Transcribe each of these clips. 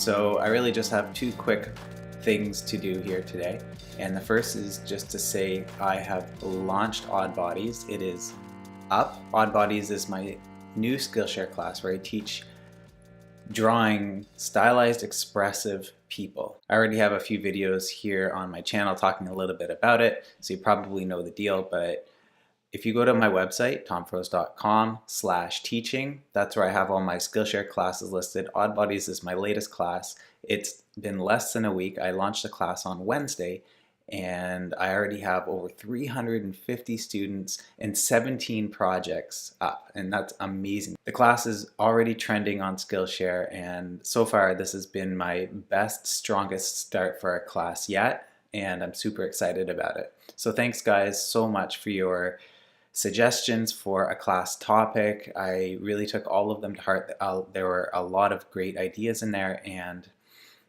So I really just have two quick things to do here today. And the first is just to say I have launched Odd Bodies. It is up. Odd Bodies is my new Skillshare class where I teach drawing stylized, expressive people. I already have a few videos here on my channel talking a little bit about it, so you probably know the deal, but if you go to my website, tomfroese.com/teaching, that's where I have all my Skillshare classes listed. Odd Bodies is my latest class. It's been less than a week. I launched the class on Wednesday, and I already have over 350 students and 17 projects up, and that's amazing. The class is already trending on Skillshare, and so far this has been my best, strongest start for a class yet, and I'm super excited about it. So thanks guys so much for your suggestions for a class topic. I really took all of them to heart. There were a lot of great ideas in there, and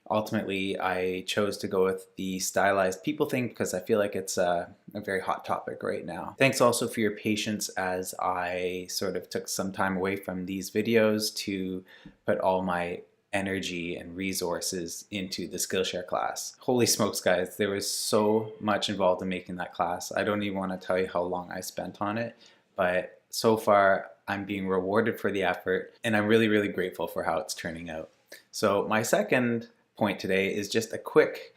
ultimately I chose to go with the stylized people thing because I feel like it's a very hot topic right now. Thanks also for your patience as I sort of took some time away from these videos to put all my energy and resources into the Skillshare class. Holy smokes guys, there was so much involved in making that class. I don't even want to tell you how long I spent on it, but so far I'm being rewarded for the effort, and I'm really, really grateful for how it's turning out. So my second point today is just a quick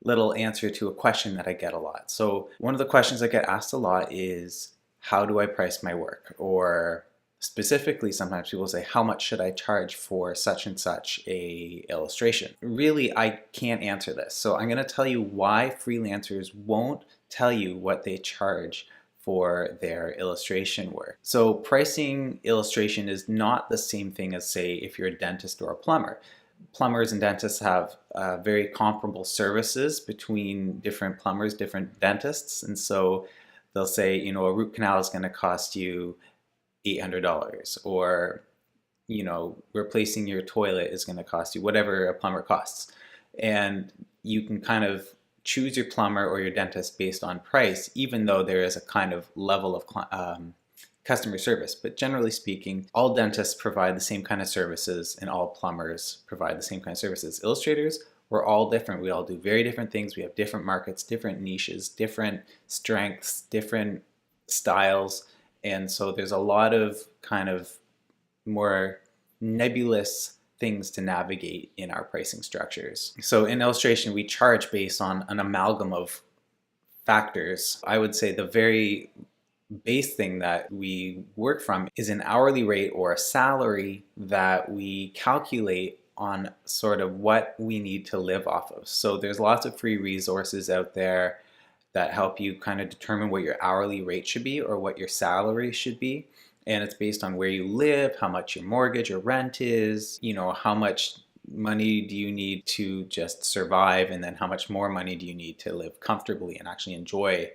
little answer to a question that I get a lot. So one of the questions I get asked a lot is, how do I price my work? Or specifically, sometimes people say, how much should I charge for such and such a illustration? Really, I can't answer this. So I'm going to tell you why freelancers won't tell you what they charge for their illustration work. So pricing illustration is not the same thing as, say, if you're a dentist or a plumber. Plumbers and dentists have very comparable services between different plumbers, different dentists, and so they'll say, you know, a root canal is going to cost you $800, or, you know, replacing your toilet is going to cost you whatever a plumber costs, and you can kind of choose your plumber or your dentist based on price, even though there is a kind of level of customer service. But generally speaking, all dentists provide the same kind of services and all plumbers provide the same kind of services. Illustrators, we're all different. We all do very different things. We have different markets, different niches, different strengths, different styles. And so there's a lot of kind of more nebulous things to navigate in our pricing structures. So in illustration, we charge based on an amalgam of factors. I would say the very base thing that we work from is an hourly rate or a salary that we calculate on sort of what we need to live off of. So there's lots of free resources out there that help you kind of determine what your hourly rate should be or what your salary should be. And it's based on where you live, how much your mortgage or rent is, you know, how much money do you need to just survive, and then how much more money do you need to live comfortably and actually enjoy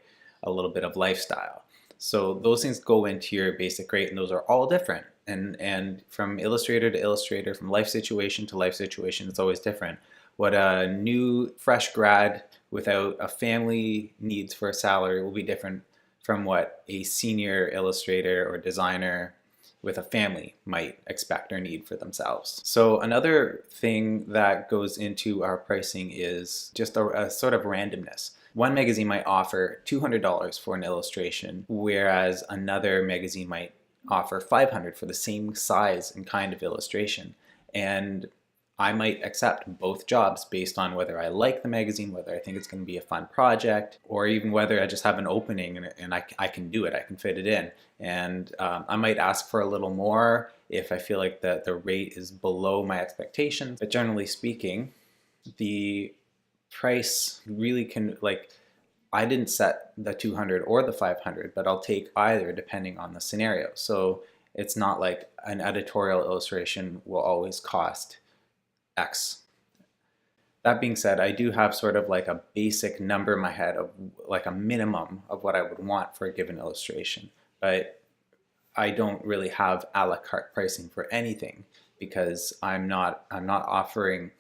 a little bit of lifestyle. So those things go into your basic rate, and those are all different. And from illustrator to illustrator, from life situation to life situation, it's always different. What a new fresh grad without a family needs for a salary will be different from what a senior illustrator or designer with a family might expect or need for themselves. So another thing that goes into our pricing is just a sort of randomness. One magazine might offer $200 for an illustration, whereas another magazine might offer $500 for the same size and kind of illustration. And I might accept both jobs based on whether I like the magazine, whether I think it's going to be a fun project, or even whether I just have an opening and I can do it, I can fit it in. And I might ask for a little more if I feel like the rate is below my expectations. But generally speaking, the price really can, like, I didn't set the 200 or the 500, but I'll take either depending on the scenario. So it's not like an editorial illustration will always cost X. That being said, I do have sort of like a basic number in my head of like a minimum of what I would want for a given illustration, but I don't really have a la carte pricing for anything because I'm not offering,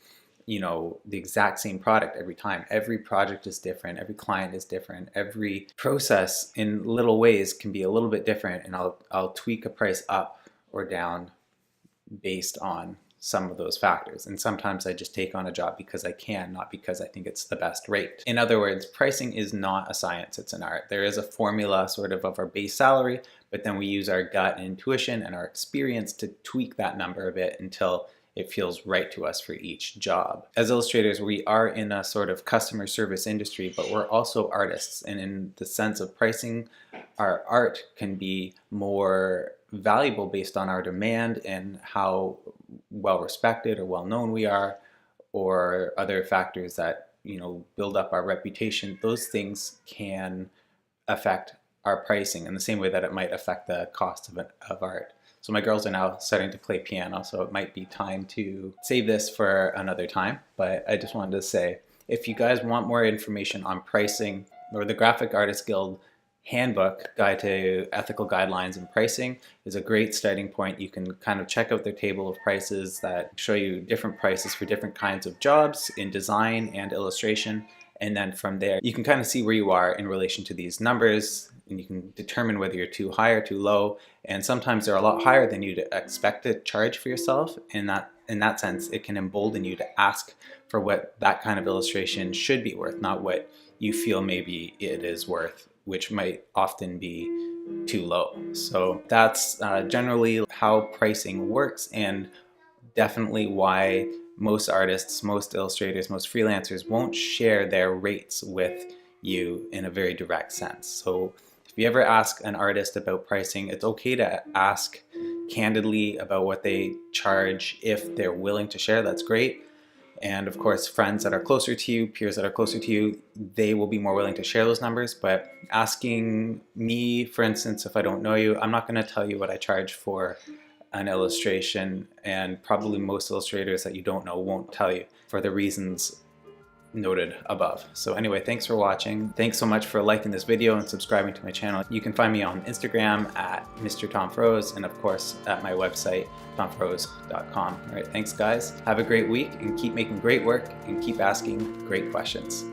you know, the exact same product every time. Every project is different, every client is different, every process in little ways can be a little bit different, and I'll tweak a price up or down based on some of those factors. And sometimes I just take on a job because I can, not because I think it's the best rate. In other words, pricing is not a science, it's an art. There is a formula sort of our base salary, but then we use our gut and intuition and our experience to tweak that number a bit until it feels right to us for each job. As illustrators, we are in a sort of customer service industry, but we're also artists. And in the sense of pricing, our art can be more valuable based on our demand and how well respected or well known we are, or other factors that, you know, build up our reputation. Those things can affect our pricing in the same way that it might affect the cost of art. So my girls are now starting to play piano, so it might be time to save this for another time. But I just wanted to say, if you guys want more information on pricing, or the Graphic Artists Guild Handbook, Guide to Ethical Guidelines and Pricing, is a great starting point. You can kind of check out their table of prices that show you different prices for different kinds of jobs in design and illustration. And then from there, you can kind of see where you are in relation to these numbers, and you can determine whether you're too high or too low. And sometimes they're a lot higher than you'd expect to charge for yourself. And in that sense, it can embolden you to ask for what that kind of illustration should be worth, not what you feel maybe it is worth, which might often be too low. So that's generally how pricing works, and definitely why most artists, most illustrators, most freelancers won't share their rates with you in a very direct sense. So if you ever ask an artist about pricing, it's okay to ask candidly about what they charge. If they're willing to share, that's great. And of course, friends that are closer to you, peers that are closer to you, they will be more willing to share those numbers. But asking me, for instance, if I don't know you, I'm not going to tell you what I charge for an illustration, and probably most illustrators that you don't know won't tell you for the reasons noted above. So anyway, thanks for watching. Thanks so much for liking this video and subscribing to my channel. You can find me on Instagram at Mr. Tom Froese, and of course at my website, tomfroese.com. All right, thanks guys. Have a great week and keep making great work and keep asking great questions.